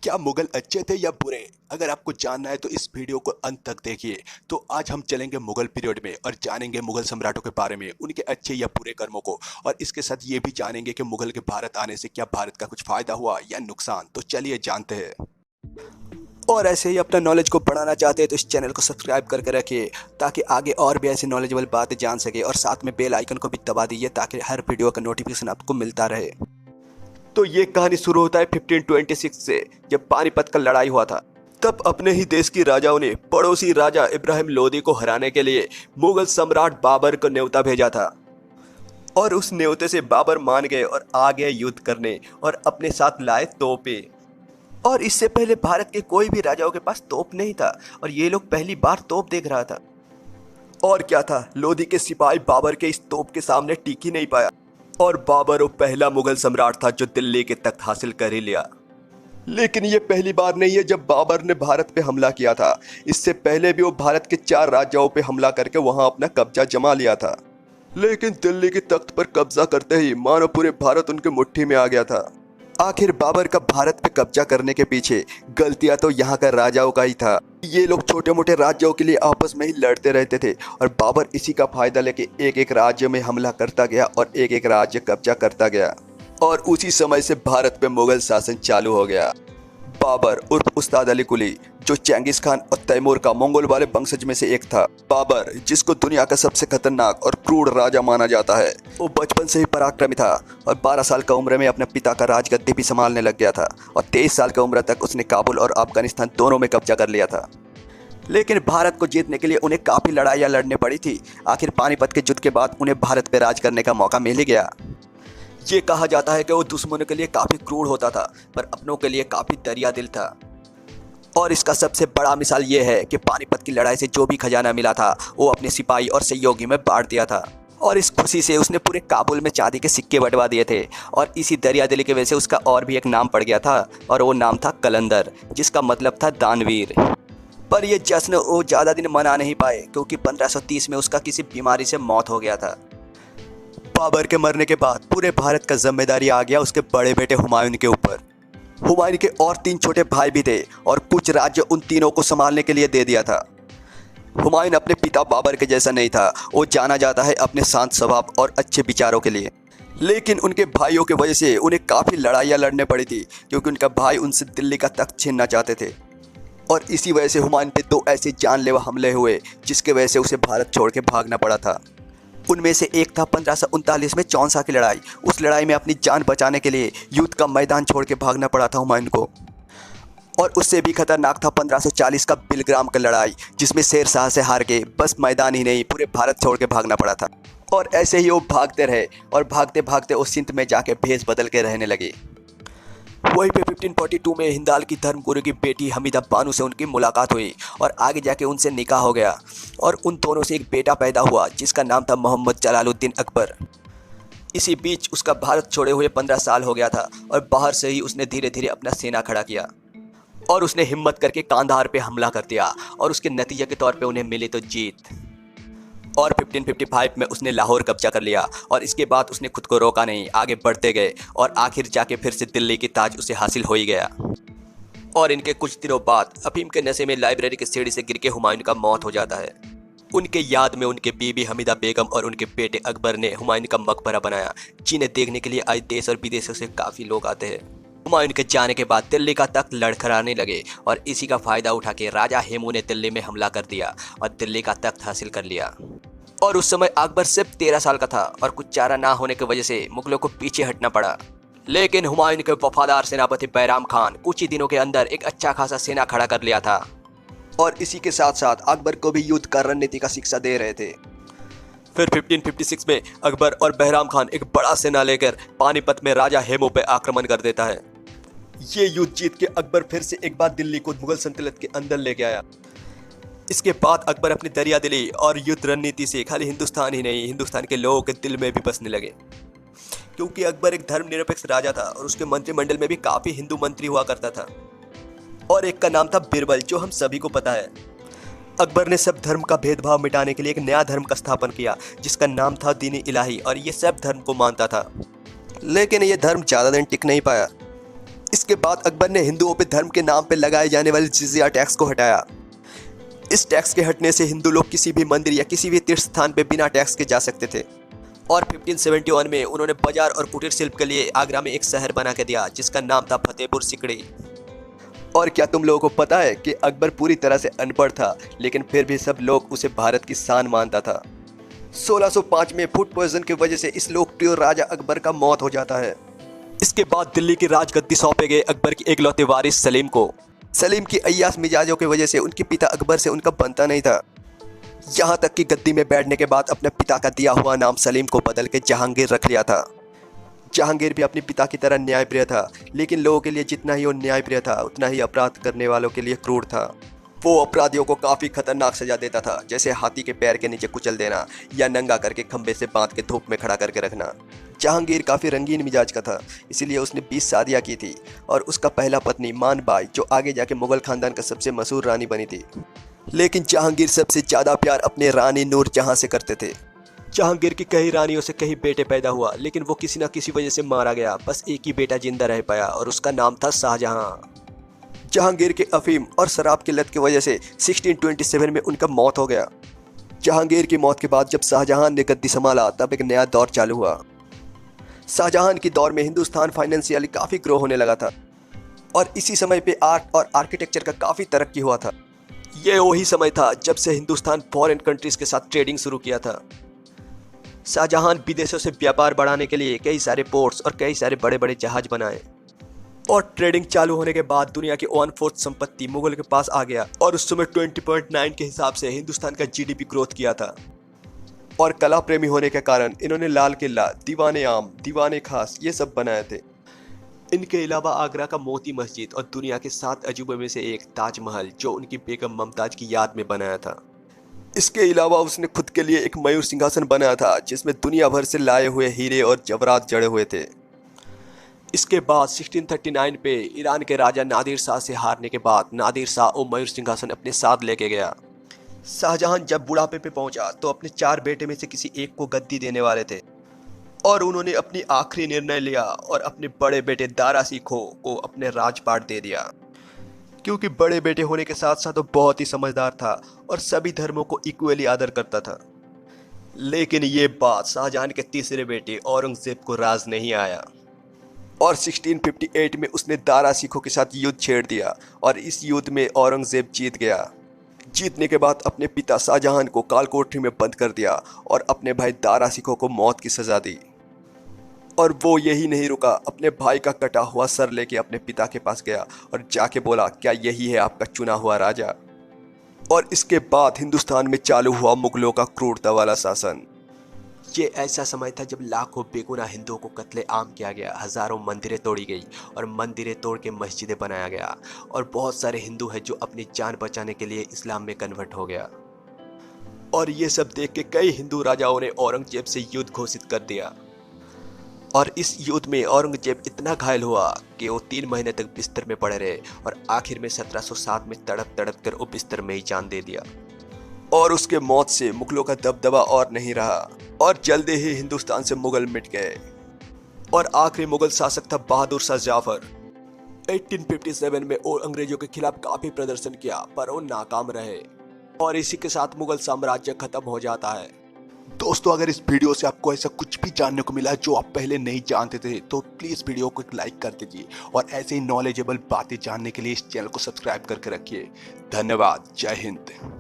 क्या मुगल अच्छे थे या बुरे? अगर आपको जानना है तो इस वीडियो को अंत तक देखिए। तो आज हम चलेंगे मुगल पीरियड में और जानेंगे मुगल सम्राटों के बारे में, उनके अच्छे या बुरे कर्मों को, और इसके साथ ये भी जानेंगे कि मुगल के भारत आने से क्या भारत का कुछ फायदा हुआ या नुकसान। तो चलिए जानते हैं। और ऐसे ही अपना नॉलेज को बढ़ाना चाहते हैं तो इस चैनल को सब्सक्राइब करके रखिए ताकि आगे और भी ऐसी नॉलेजेबल बातें जान सके, और साथ में बेल आइकन को भी दबा दीजिए ताकि हर वीडियो का नोटिफिकेशन आपको मिलता रहे। तो ये कहानी शुरू होता है 1526 से, जब पानीपत का लड़ाई हुआ था। तब अपने ही देश की राजाओं ने पड़ोसी राजा इब्राहिम लोदी को हराने के लिए मुगल सम्राट बाबर को न्योता भेजा था, और उस न्योते से बाबर मान गए और आ गए युद्ध करने, और अपने साथ लाए तोपे। और इससे पहले भारत के कोई भी राजाओं के पास तोप नहीं था, और ये लोग पहली बार तोप देख रहा था। और क्या था, लोदी के सिपाही बाबर के इस तोप के सामने टिक ही नहीं पाया, और बाबर वो पहला मुगल सम्राट था जो दिल्ली के तख्त हासिल कर ही लिया। लेकिन ये पहली बार नहीं है जब बाबर ने भारत पे हमला किया था। इससे पहले भी वो भारत के 4 राज्यों पे हमला करके वहां अपना कब्जा जमा लिया था। लेकिन दिल्ली के तख्त पर कब्जा करते ही मानो पूरे भारत उनके मुट्ठी में आ गया था। आखिर बाबर का भारत पे कब्जा करने के पीछे गलतियां तो यहाँ का राजाओं का ही था। ये लोग छोटे मोटे राज्यों के लिए आपस में ही लड़ते रहते थे, और बाबर इसी का फायदा लेके एक एक राज्य में हमला करता गया और एक एक राज्य कब्जा करता गया, और उसी समय से भारत पे मुगल शासन चालू हो गया। बाबर उर्फ उस्ताद अली कुली, जो चंगेज खान और तैमूर का मंगोल वाले वंशज में से एक था। बाबर, जिसको दुनिया का सबसे खतरनाक और क्रूर राजा माना जाता है, वो बचपन से ही पराक्रमी था, और 12 साल की उम्र में अपने पिता का राजगद्दी भी संभालने लग गया था, और 23 साल की उम्र तक उसने काबुल और अफगानिस्तान दोनों में कब्जा कर लिया था। लेकिन भारत को जीतने के लिए उन्हें काफ़ी लड़ाइयाँ लड़नी पड़ी थी। आखिर पानीपत के युद्ध के बाद उन्हें भारत पर राज करने का मौका मिल ही गया। ये कहा जाता है कि वो दुश्मनों के लिए काफ़ी क्रूर होता था, पर अपनों के लिए काफ़ी दरिया दिल था। और इसका सबसे बड़ा मिसाल ये है कि पानीपत की लड़ाई से जो भी खजाना मिला था वो अपने सिपाही और सहयोगी में बांट दिया था, और इस खुशी से उसने पूरे काबुल में चांदी के सिक्के बंटवा दिए थे। और इसी दरिया दिली की वजह से उसका और भी एक नाम पड़ गया था, और वो नाम था कलंदर, जिसका मतलब था दानवीर। पर यह जश्न वो ज़्यादा दिन मना नहीं पाए, क्योंकि 1530 में उसका किसी बीमारी से मौत हो गया था। बाबर के मरने के बाद पूरे भारत का जिम्मेदारी आ गया उसके बड़े बेटे हुमायूं के ऊपर। हुमायूं के और 3 छोटे भाई भी थे, और कुछ राज्य उन तीनों को संभालने के लिए दे दिया था। हुमायूं अपने पिता बाबर के जैसा नहीं था, वो जाना जाता है अपने शांत स्वभाव और अच्छे विचारों के लिए। लेकिन उनके भाइयों की वजह से उन्हें काफ़ी लड़ाइयाँ लड़ने पड़ी थी, क्योंकि उनका भाई उनसे दिल्ली का तख्त छीनना चाहते थे। और इसी वजह से हुमायूं पे 2 ऐसे जानलेवा हमले हुए जिसके वजह से उसे भारत छोड़ के भागना पड़ा था। उनमें से एक था 1539 में चौसा की लड़ाई। उस लड़ाई में अपनी जान बचाने के लिए युद्ध का मैदान छोड़ के भागना पड़ा था हुमायूं को। और उससे भी खतरनाक था 1540 का बिलग्राम का लड़ाई, जिसमें शेर शाह से हार के बस मैदान ही नहीं पूरे भारत छोड़ के भागना पड़ा था। और ऐसे ही वो भागते रहे, और भागते भागते वो सिंध में जाके भेष बदल के रहने लगे। वहीं पे 1542 में हिंदाल की धर्मगुरु की बेटी हमीदा बानो से उनकी मुलाकात हुई, और आगे जाके उनसे निकाह हो गया, और उन दोनों से एक बेटा पैदा हुआ जिसका नाम था मोहम्मद जलालुद्दीन अकबर। इसी बीच उसका भारत छोड़े हुए 15 साल हो गया था, और बाहर से ही उसने धीरे धीरे अपना सेना खड़ा किया, और उसने हिम्मत करके कांधार पे हमला कर दिया, और उसके नतीजे के तौर पे उन्हें मिली तो जीत। और 1555 में उसने लाहौर कब्जा कर लिया, और इसके बाद उसने खुद को रोका नहीं, आगे बढ़ते गए, और आखिर जाके फिर से दिल्ली की ताज उसे हासिल हो ही गया। और इनके कुछ दिनों बाद अफीम के नशे में लाइब्रेरी की सीढ़ी से गिर के हुमायूं का मौत हो जाता है। उनके याद में उनके बीबी हमीदा बेगम और उनके बेटे अकबर ने हुमायूं का मकबरा बनाया, जिन्हें देखने के लिए आज देश और विदेशों से काफ़ी लोग आते हैं। हुमायूं के जाने के बाद दिल्ली का तख्त लड़खड़ाने लगे, और इसी का फायदा उठा के राजा हेमू ने दिल्ली में हमला कर दिया और दिल्ली का तख्त हासिल कर लिया। और उस समय अकबर सिर्फ 13 साल का था, और कुछ चारा ना होने की वजह से मुगलों को पीछे हटना पड़ा। लेकिन हुमायूं के वफादार सेनापति बैराम खान कुछ ही दिनों के अंदर एक अच्छा खासा सेना खड़ा कर लिया था, और इसी के साथ साथ अकबर को भी युद्ध का रणनीति का शिक्षा दे रहे थे। फिर 1556 में अकबर और बैराम खान एक बड़ा सेना लेकर पानीपत में राजा हेमू पे आक्रमण कर देता है। ये युद्ध जीत के अकबर फिर से एक बार दिल्ली को मुगल सल्तनत के अंदर लेके आया। इसके बाद अकबर अपनी दरिया दिली और युद्ध रणनीति से खाली हिंदुस्तान ही नहीं, हिंदुस्तान के लोगों के दिल में भी बसने लगे, क्योंकि अकबर एक धर्मनिरपेक्ष राजा था, और उसके मंत्रिमंडल में भी काफ़ी हिंदू मंत्री हुआ करता था। और एक का नाम था बिरबल, जो हम सभी को पता है। अकबर ने सब धर्म का भेदभाव मिटाने के लिए एक नया धर्म का स्थापन किया, जिसका नाम था दीन इलाही, और ये सब धर्म को मानता था। लेकिन ये धर्म ज़्यादा दिन टिक नहीं पाया। इसके बाद अकबर ने हिंदुओं पर धर्म के नाम पर लगाए जाने वाले जिजिया टैक्स को हटाया। इस टैक्स के हटने से हिंदू लोग किसी भी मंदिर या किसी भी तीर्थ स्थान पर बिना टैक्स के जा सकते थे। और 1571 में उन्होंने बाजार और कुटीर शिल्प के लिए आगरा में एक शहर बना के दिया जिसका नाम था फतेहपुर सिकड़ी। और क्या तुम लोगों को पता है कि अकबर पूरी तरह से अनपढ़ था, लेकिन फिर भी सब लोग उसे भारत की शान मानता था। 1605 में फूड पॉइजन की वजह से इस लोकप्रिय राजा अकबर का मौत हो जाता है। इसके बाद दिल्ली की राजगद्दी सौंपे गए अकबर की इकलौते वारिस सलीम को। सलीम की अय्याश मिजाजों की वजह से उनके पिता अकबर से उनका बनता नहीं था। यहाँ तक कि गद्दी में बैठने के बाद अपने पिता का दिया हुआ नाम सलीम को बदल के जहांगीर रख लिया था। जहांगीर भी अपने पिता की तरह न्यायप्रिय था, लेकिन लोगों के लिए जितना ही वो न्यायप्रिय था उतना ही अपराध करने वालों के लिए क्रूर था। वो अपराधियों को काफ़ी खतरनाक सजा देता था, जैसे हाथी के पैर के नीचे कुचल देना या नंगा करके खंबे से बांध के धूप में खड़ा करके रखना। जहांगीर काफ़ी रंगीन मिजाज का था, इसीलिए उसने 20 शादियाँ की थी और उसका पहला पत्नी मानबाई, जो आगे जाके मुगल खानदान का सबसे मशहूर रानी बनी थी। लेकिन जहांगीर सबसे ज़्यादा प्यार अपने रानी नूरजहां से करते थे। जहांगीर की कई रानियों से कई बेटे पैदा हुआ, लेकिन वो किसी न किसी वजह से मारा गया। बस एक ही बेटा जिंदा रह पाया और उसका नाम था शाहजहां। जहांगीर के अफीम और शराब की लत की वजह से 1627 में उनका मौत हो गया। जहांगीर की मौत के बाद जब शाहजहां ने गद्दी संभाला तब एक नया दौर चालू हुआ। शाहजहां की दौर में हिंदुस्तान फाइनेंशियली काफ़ी ग्रो होने लगा था और इसी समय पे आर्ट और आर्किटेक्चर का काफ़ी तरक्की हुआ था। ये वही समय था जब से हिंदुस्तान फॉरेन कंट्रीज के साथ ट्रेडिंग शुरू किया था। शाहजहां विदेशों से व्यापार बढ़ाने के लिए कई सारे पोर्ट्स और कई सारे बड़े बड़े जहाज बनाए और ट्रेडिंग चालू होने के बाद दुनिया की 1/4 संपत्ति मुगल के पास आ गया और उस समय 20.9 के हिसाब से हिंदुस्तान का जीडीपी ग्रोथ किया था। और कला प्रेमी होने के कारण इन्होंने लाल किला, दीवाने आम, दीवाने खास ये सब बनाए थे। इनके अलावा आगरा का मोती मस्जिद और दुनिया के 7 अजूबे में से एक ताजमहल, जो उनकी बेगम मुमताज की याद में बनाया था। इसके अलावा उसने खुद के लिए एक मयूर सिंहासन बनाया था जिसमें दुनिया भर से लाए हुए हीरे और जवाहरात जड़े हुए थे। इसके बाद 1639 पे ईरान के राजा नादिर शाह से हारने के बाद नादिर शाह वो मयूर सिंहासन अपने साथ लेके गया। शाहजहां जब बुढ़ापे पे पहुंचा तो अपने 4 बेटे में से किसी एक को गद्दी देने वाले थे और उन्होंने अपनी आखिरी निर्णय लिया और अपने बड़े बेटे दारा सिखो को अपने राजपाट दे दिया, क्योंकि बड़े बेटे होने के साथ साथ वो बहुत ही समझदार था और सभी धर्मों को इक्वली आदर करता था। लेकिन ये बात शाहजहां के तीसरे बेटे औरंगजेब को राज नहीं आया और 1658 में उसने दारा सिखो के साथ युद्ध छेड़ दिया और इस युद्ध में औरंगजेब जीत गया। जीतने के बाद अपने पिता शाहजहां को कालकोठरी में बंद कर दिया और अपने भाई दारा सिखो को मौत की सजा दी। और वो यही नहीं रुका, अपने भाई का कटा हुआ सर लेके अपने पिता के पास गया और जाके बोला, क्या यही है आपका चुना हुआ राजा? और इसके बाद हिंदुस्तान में चालू हुआ मुगलों का क्रूरता वाला शासन। ये ऐसा समय था जब लाखों बेगुनाह हिंदुओं को कत्ले आम किया गया, हजारों मंदिरें तोड़ी गई और मंदिरें तोड़ के मस्जिदें बनाया गया और बहुत सारे हिंदू हैं जो अपनी जान बचाने के लिए इस्लाम में कन्वर्ट हो गया। और ये सब देख के कई हिंदू राजाओं ने औरंगजेब से युद्ध घोषित कर दिया और इस युद्ध में औरंगजेब इतना घायल हुआ कि वो 3 महीने तक बिस्तर में पड़े रहे और आखिर में 1707 में तड़प तड़प कर वो बिस्तर में ही जान दे दिया। और उसके मौत से मुगलों का दबदबा और नहीं रहा और जल्दी ही हिंदुस्तान से मुगल मिट गए। और आखिरी मुगल शासक था बहादुर शाह जाफर। 1857 में वो अंग्रेजों के खिलाफ काफी प्रदर्शन किया पर वो नाकाम रहे और इसी के साथ मुगल साम्राज्य खत्म हो जाता है। दोस्तों, अगर इस वीडियो से आपको ऐसा कुछ भी जानने को मिला जो आप पहले नहीं जानते थे तो प्लीज़ वीडियो को एक लाइक कर दीजिए और ऐसे ही नॉलेजेबल बातें जानने के लिए इस चैनल को सब्सक्राइब करके रखिए। धन्यवाद। जय हिंद।